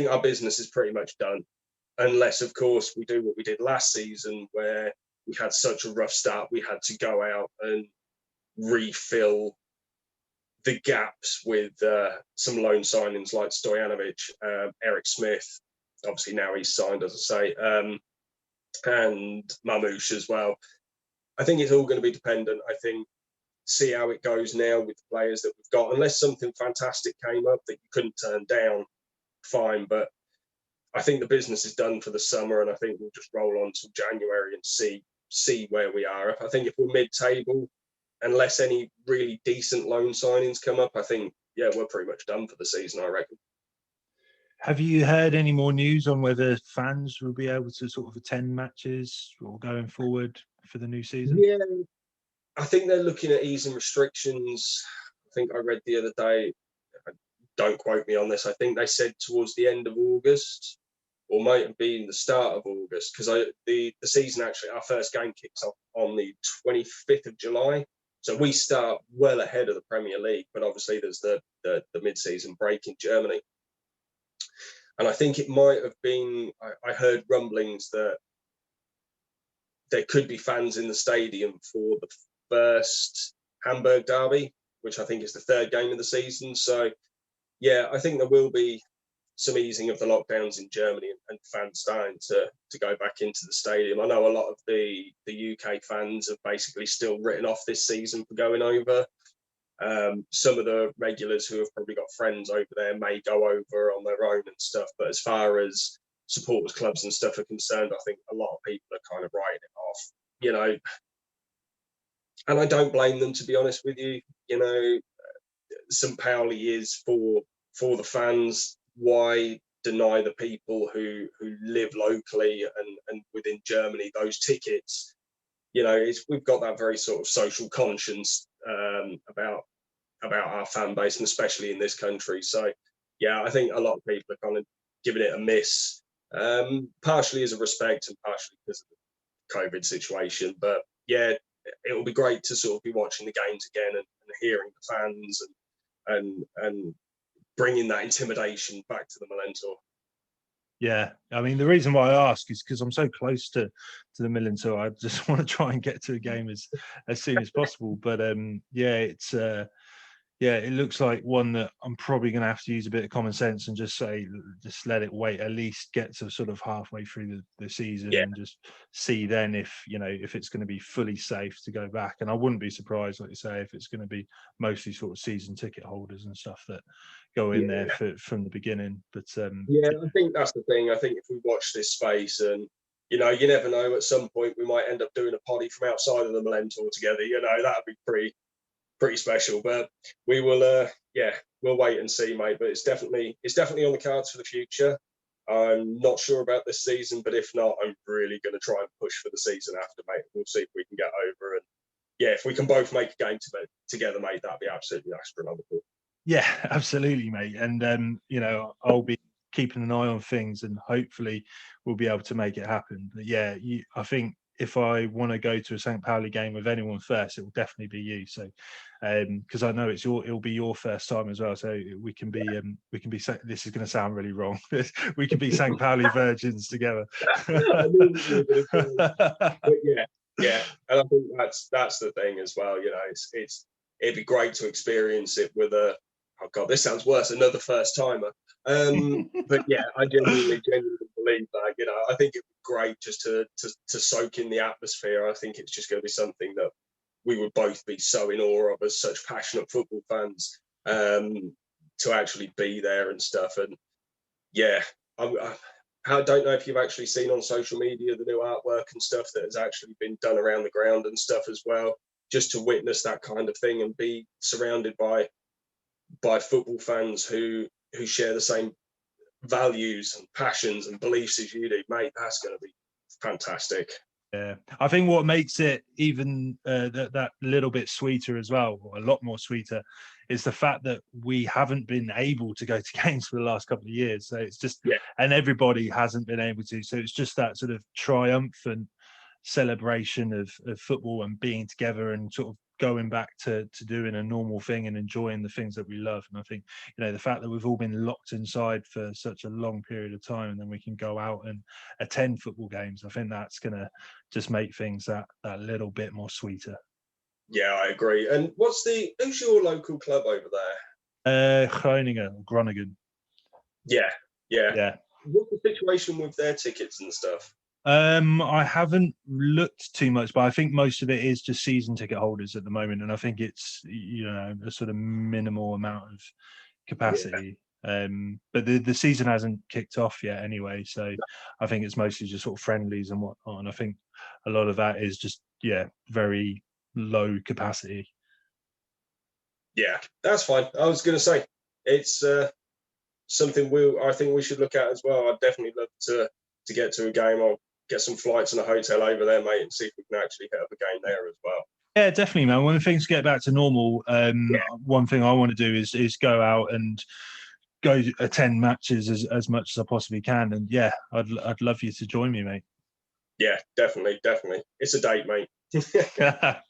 our business is pretty much done, unless of course we do what we did last season, where we had such a rough start, we had to go out and refill the gaps with some loan signings like Stojanovic, Eric Smith. Obviously now he's signed, as I say. And Marmoush as well. I think it's all going to be dependent. I think see how it goes now with the players that we've got. Unless something fantastic came up that you couldn't turn down, fine. But I think the business is done for the summer, and I think we'll just roll on till January and see where we are. I think if we're mid-table, unless any really decent loan signings come up, I think, yeah, we're pretty much done for the season, I reckon. Have you heard any more news on whether fans will be able to sort of attend matches or going forward for the new season? Yeah, I think they're looking at easing restrictions. I think I read the other day, don't quote me on this, I think they said towards the end of August, or might have been the start of August, because the season actually, our first game kicks off on the 25th of July. So we start well ahead of the Premier League, but obviously there's the mid-season break in Germany. And I think it might have been, I heard rumblings that there could be fans in the stadium for the first Hamburg derby, which I think is the third game of the season. So, yeah, I think there will be some easing of the lockdowns in Germany and fans starting to go back into the stadium. I know a lot of the UK fans have basically still written off this season for going over. Some of the regulars who have probably got friends over there may go over on their own and stuff. But as far as supporters clubs and stuff are concerned, I think a lot of people are kind of writing it off, you know. And I don't blame them, to be honest with you. You know, St. Pauli is for the fans. Why deny the people who live locally and within Germany those tickets? You know, we've got that very sort of social conscience about our fan base, and especially in this country. So, yeah, I think a lot of people are kind of giving it a miss, partially as a respect and partially because of the COVID situation. But yeah, it will be great to sort of be watching the games again and hearing the fans and bringing that intimidation back to the Millentor. Yeah, I mean, the reason why I ask is because I'm so close to the Millentor. I just want to try and get to a game as soon as possible. But yeah, it's it looks like one that I'm probably going to have to use a bit of common sense and just let it wait, at least get to sort of halfway through the season and just see then if it's going to be fully safe to go back. And I wouldn't be surprised, like you say, if it's going to be mostly sort of season ticket holders and stuff that go in there from the beginning. But I think that's the thing. I think if we watch this space, and you never know, at some point we might end up doing a poddy from outside of the Millentor together. That'd be pretty special. But we will we'll wait and see, mate. But it's definitely on the cards for the future. I'm not sure about this season, but if not, I'm really going to try and push for the season after, mate. We'll see if we can get over, and if we can both make a game together, mate, that'd be absolutely astronomical. Yeah, absolutely, mate. And I'll be keeping an eye on things, and hopefully we'll be able to make it happen. But yeah, I think if I want to go to a St. Pauli game with anyone first, it will definitely be you. So, because I know it'll be your first time as well. So we can be. This is going to sound really wrong. We can be St. Pauli virgins together. But yeah, and I think that's the thing as well. It'd be great to experience it with oh God, this sounds worse, another first timer. But yeah, I genuinely believe that. I think it'd be great just to soak in the atmosphere. I think it's just going to be something that we would both be so in awe of as such passionate football fans, to actually be there and stuff. And yeah, I don't know if you've actually seen on social media the new artwork and stuff that has actually been done around the ground and stuff as well, just to witness that kind of thing and be surrounded by football fans who share the same values and passions and beliefs as you do, mate. That's going to be fantastic. Yeah, I think what makes it even that little bit sweeter as well, or a lot more sweeter, is the fact that we haven't been able to go to games for the last couple of years. So it's just, and everybody hasn't been able to. So it's just that sort of triumphant celebration of football and being together and sort of going back to doing a normal thing and enjoying the things that we love. And I think the fact that we've all been locked inside for such a long period of time, and then we can go out and attend football games, I think that's gonna just make things that little bit more sweeter. Yeah, I agree. And who's your local club over there? Groningen. Yeah. What's the situation with their tickets and stuff? I haven't looked too much, but I think most of it is just season ticket holders at the moment, and I think it's a sort of minimal amount of capacity. But the season hasn't kicked off yet anyway, so I think it's mostly just sort of friendlies and whatnot. And I think a lot of that is just very low capacity. Yeah, that's fine. I was going to say it's something I think we should look at as well. I'd definitely love to get to a game. I'll get some flights and a hotel over there, mate, and see if we can actually hit up a game there as well. Yeah, definitely, man. When things get back to normal, one thing I want to do is go out and go attend matches as much as I possibly can. And yeah, I'd love you to join me, mate. Yeah, definitely. It's a date, mate.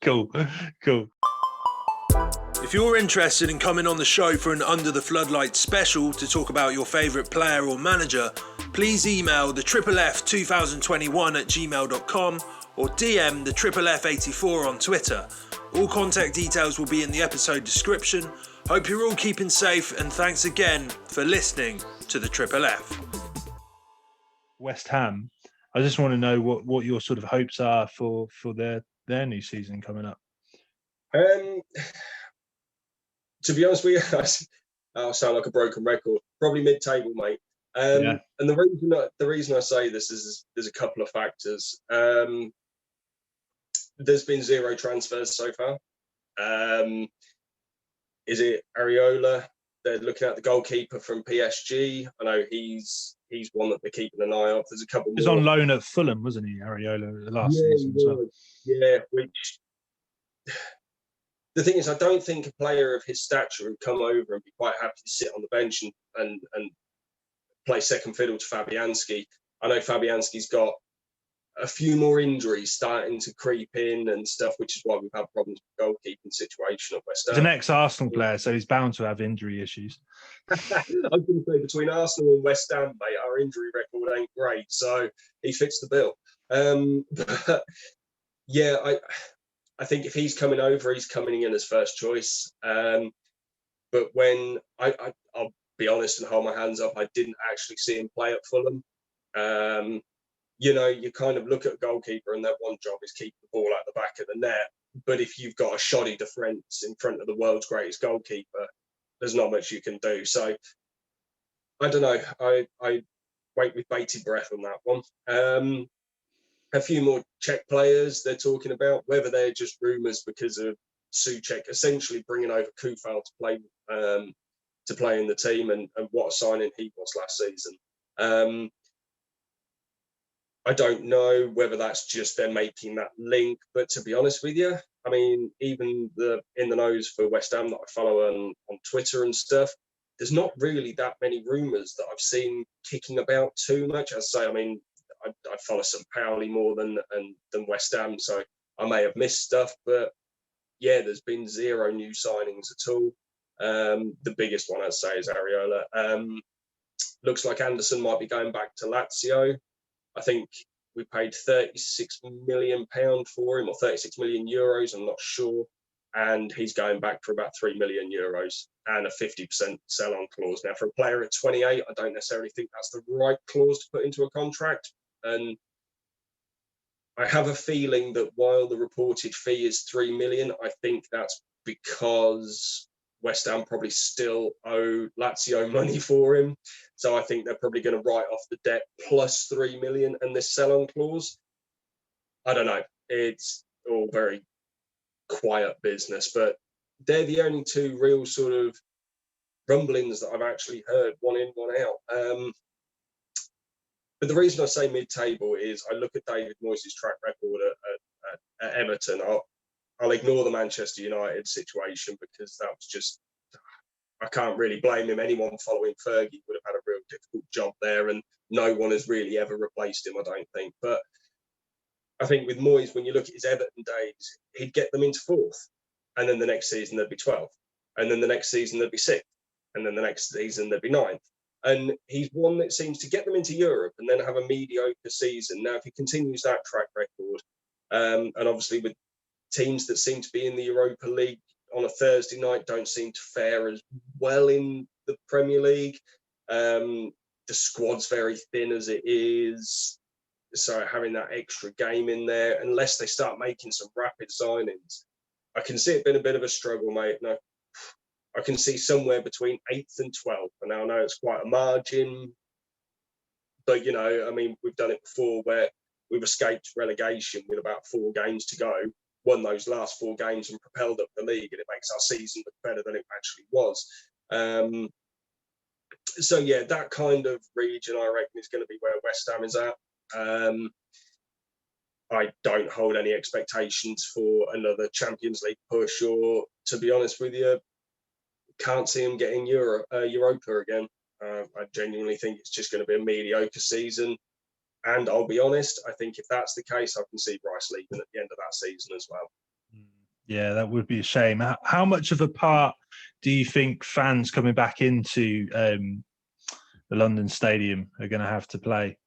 Cool. If you're interested in coming on the show for an Under the Floodlights special to talk about your favourite player or manager, please email the FFF2021@gmail.com or DM the FFF84 on Twitter. All contact details will be in the episode description. Hope you're all keeping safe, and thanks again for listening to the FFF. West Ham, I just want to know what your sort of hopes are for their new season coming up. To be honest with you, I'll sound like a broken record. Probably mid-table, mate. And the reason I say this is there's a couple of factors. There's been 0 transfers so far. Is it Areola? They're looking at the goalkeeper from PSG. I know he's one that they're keeping an eye on. There's a couple more. He was on loan at Fulham, wasn't he, Areola, last season? So. Yeah, which the thing is, I don't think a player of his stature would come over and be quite happy to sit on the bench and play second fiddle to Fabianski. I know Fabianski's got a few more injuries starting to creep in and stuff, which is why we've had problems with the goalkeeping situation at West Ham. He's an ex-Arsenal player, so he's bound to have injury issues. I was going to say, between Arsenal and West Ham, mate, our injury record ain't great, so he fits the bill. But yeah, I think if he's coming over, he's coming in as first choice. But when I'll be honest and hold my hands up, I didn't actually see him play at Fulham. You kind of look at a goalkeeper and their one job is keep the ball out the back of the net. But if you've got a shoddy defence in front of the world's greatest goalkeeper, there's not much you can do. So I don't know. I wait with bated breath on that one. A few more Czech players they're talking about, whether they're just rumours because of Souček essentially bringing over Kufal to play in the team, and what a signing he was last season. I don't know whether that's just they're making that link, but to be honest with you, I mean, even the in the nose for West Ham that I follow on Twitter and stuff, there's not really that many rumours that I've seen kicking about too much. As I say, I mean, I follow some Pauli more than West Ham, so I may have missed stuff, but yeah, there's been 0 new signings at all. The biggest one, I'd say, is Areola. Looks like Anderson might be going back to Lazio. I think we paid £36 million for him, or 36 million euros, I'm not sure. And he's going back for about €3 million and a 50% sell-on clause. Now, for a player at 28, I don't necessarily think that's the right clause to put into a contract. And I have a feeling that while the reported fee is $3 million, I think that's because West Ham probably still owe Lazio money for him. So I think they're probably going to write off the debt plus $3 million and this sell-on clause. I don't know. It's all very quiet business, but they're the only 2 real sort of rumblings that I've actually heard, one in, one out. But the reason I say mid-table is I look at David Moyes' track record at Everton. I'll ignore the Manchester United situation because that was just, I can't really blame him. Anyone following Fergie would have had a real difficult job there, and no one has really ever replaced him, I don't think. But I think with Moyes, when you look at his Everton days, he'd get them into 4th, and then the next season there'd be 12th, and then the next season there'd be 6th, and then the next season there'd be 9th. And he's one that seems to get them into Europe and then have a mediocre season. Now, if he continues that track record, and obviously with teams that seem to be in the Europa League on a Thursday night don't seem to fare as well in the Premier League. The squad's very thin as it is. So having that extra game in there, unless they start making some rapid signings, I can see it being a bit of a struggle, mate. No, I can see somewhere between 8th and 12th. And now I know it's quite a margin, but, you know, I mean, we've done it before where we've escaped relegation with about 4 games to go, won those last 4 games and propelled up the league, and it makes our season look better than it actually was. So, yeah, that kind of region, I reckon, is going to be where West Ham is at. I don't hold any expectations for another Champions League push, or, to be honest with you, can't see them getting Europa again. I genuinely think it's just going to be a mediocre season. And I'll be honest, I think if that's the case, I can see Bryce leaving at the end of that season as well. Yeah, that would be a shame. How much of a part do you think fans coming back into the London Stadium are going to have to play?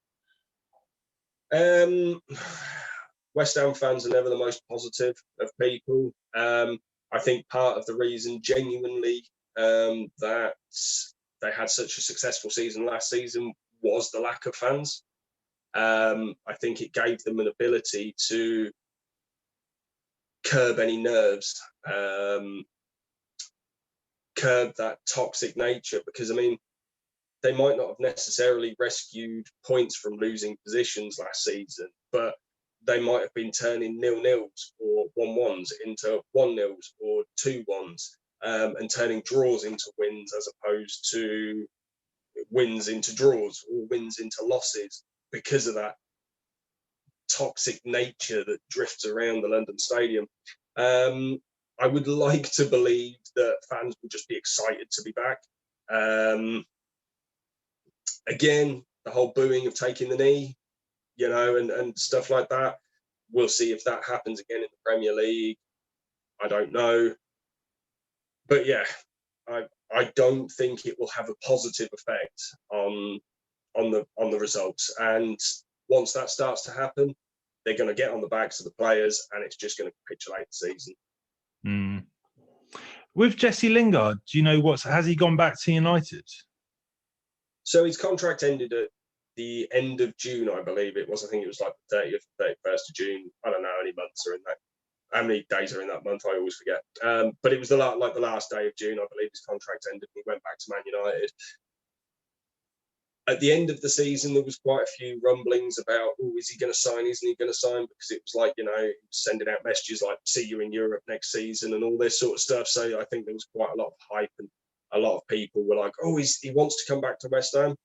West Ham fans are never the most positive of people. I think part of the reason genuinely that they had such a successful season last season was the lack of fans. I think it gave them an ability to curb any nerves, curb that toxic nature, because, I mean, they might not have necessarily rescued points from losing positions last season, but they might have been turning 0-0s or 1-1s into 1-0s or 2-1s, and turning draws into wins as opposed to wins into draws or wins into losses, because of that toxic nature that drifts around the London Stadium. I would like to believe that fans will just be excited to be back. Again, the whole booing of taking the knee, you know, and stuff like that. We'll see if that happens again in the Premier League. I don't know. But yeah, I don't think it will have a positive effect on the results. And once that starts to happen, they're going to get on the backs of the players, and it's just going to capitulate the season. With Jesse Lingard, do you know has he gone back to United? So his contract ended at the end of June, I believe it was. I think it was like the 30th, 31st of June. I don't know how many months are in that. How many days are in that month? I always forget. But it was the last day of June, I believe his contract ended. And he went back to Man United. At the end of the season, there was quite a few rumblings about, is he going to sign? Isn't he going to sign? Because it was like, you know, sending out messages like, see you in Europe next season and all this sort of stuff. So I think there was quite a lot of hype, and a lot of people were like, he wants to come back to West Ham.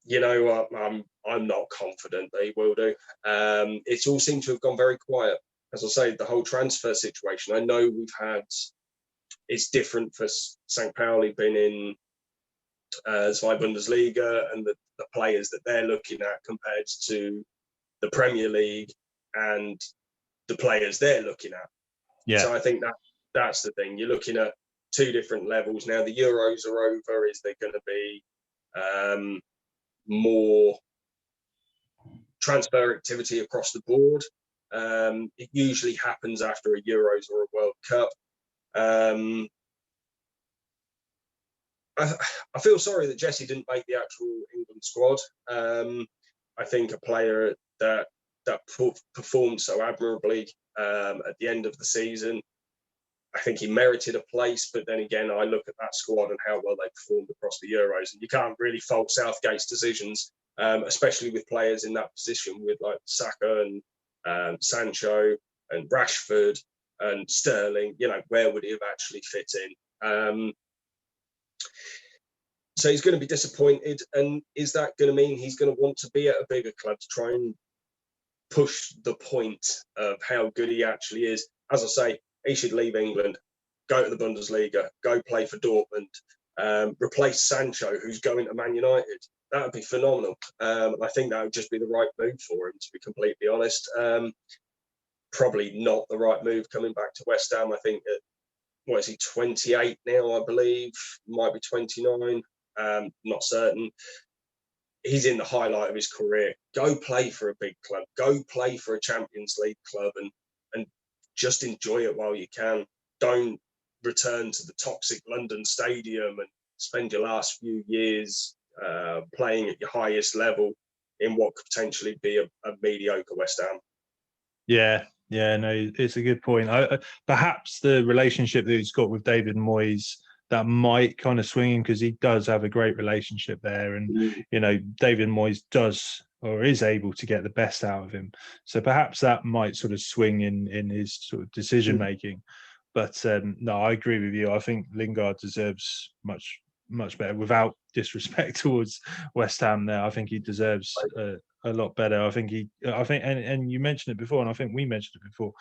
You know what? I'm not confident that he will do. It's all seemed to have gone very quiet. As I say, the whole transfer situation, I know it's different for St. Pauli being in Zwei Bundesliga and the players that they're looking at compared to the Premier League and the players they're looking at. Yeah. So I think that's the thing. You're looking at 2 different levels. Now the Euros are over. Is there going to be more transfer activity across the board? It usually happens after a Euros or a World Cup. I feel sorry that Jesse didn't make the actual England squad. I think a player that performed so admirably at the end of the season, I think he merited a place. But then again, I look at that squad and how well they performed across the Euros, and you can't really fault Southgate's decisions, especially with players in that position with like Saka and Sancho and Rashford and Sterling. You know, where would he have actually fit in? So he's going to be disappointed. And is that going to mean he's going to want to be at a bigger club to try and push the point of how good he actually is? As I say, he should leave England, go to the Bundesliga, go play for Dortmund, replace Sancho, who's going to Man United. That would be phenomenal. I think that would just be the right move for him, to be completely honest. Probably not the right move coming back to West Ham. I think what is he, 28 now, I believe, might be 29, not certain. He's in the highlight of his career. Go play for a big club, go play for a Champions League club, and just enjoy it while you can. Don't return to the toxic London Stadium and spend your last few years playing at your highest level in what could potentially be a mediocre West Ham. Yeah, no, it's a good point. Perhaps the relationship that he's got with David Moyes, that might kind of swing him, because he does have a great relationship there, and David Moyes does or is able to get the best out of him. So perhaps that might sort of swing in his sort of decision making. But no, I agree with you. I think Lingard deserves much better. Without disrespect towards West Ham, there, I think he deserves a lot better. I think, and you mentioned it before, and I think we mentioned it before.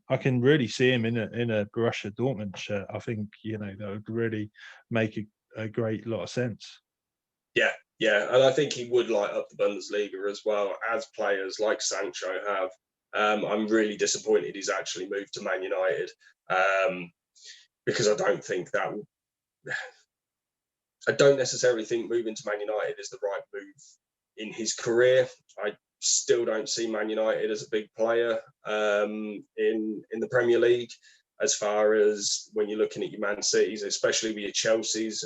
I can really see him in a Borussia Dortmund shirt. I think that would really make a great lot of sense. Yeah, and I think he would light up the Bundesliga as well, as players like Sancho have. I'm really disappointed he's actually moved to Man United, because I don't necessarily think moving to Man United is the right move in his career. I still don't see Man United as a big player in the Premier League, as far as when you're looking at your Man Cities, especially with your Chelseas,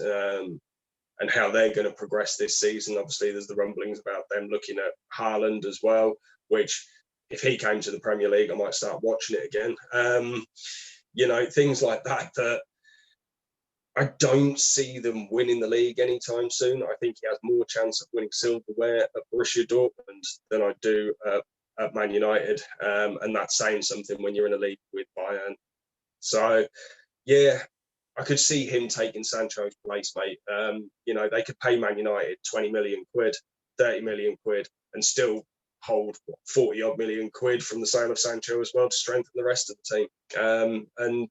and how they're going to progress this season. Obviously, there's the rumblings about them looking at Haaland as well, which if he came to the Premier League, I might start watching it again. Things like that I don't see them winning the league anytime soon. I think he has more chance of winning silverware at Borussia Dortmund than I do at Man United. And that's saying something when you're in a league with Bayern. So, yeah, I could see him taking Sancho's place, mate. They could pay Man United 20 million quid, 30 million quid, and still hold 40 odd million quid from the sale of Sancho as well to strengthen the rest of the team. And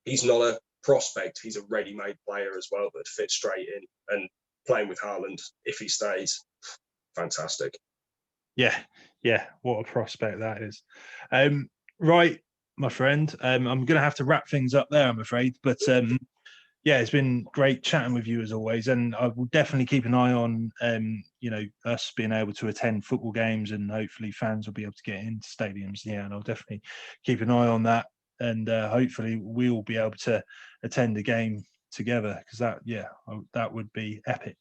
he's not a prospect, he's a ready-made player as well that fits straight in, and playing with Haaland, if he stays, fantastic. Yeah, what a prospect that is. Right, my friend, I'm going to have to wrap things up there, I'm afraid, but it's been great chatting with you as always, and I will definitely keep an eye on us being able to attend football games, and hopefully fans will be able to get into stadiums, and I'll definitely keep an eye on that. And hopefully we'll be able to attend a game together, because that would be epic.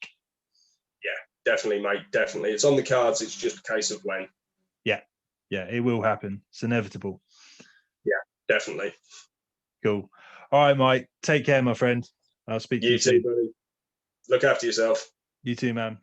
Yeah, definitely, mate. Definitely. It's on the cards. It's just a case of when. Yeah, it will happen. It's inevitable. Yeah, definitely. Cool. All right, Mike. Take care, my friend. I'll speak to you soon. You too, buddy. Look after yourself. You too, man.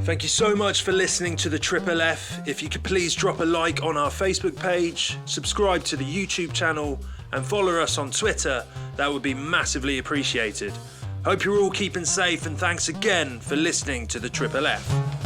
Thank you so much for listening to the Triple F. If you could please drop a like on our Facebook page, subscribe to the YouTube channel, and follow us on Twitter, that would be massively appreciated. Hope you're all keeping safe, and thanks again for listening to the Triple F.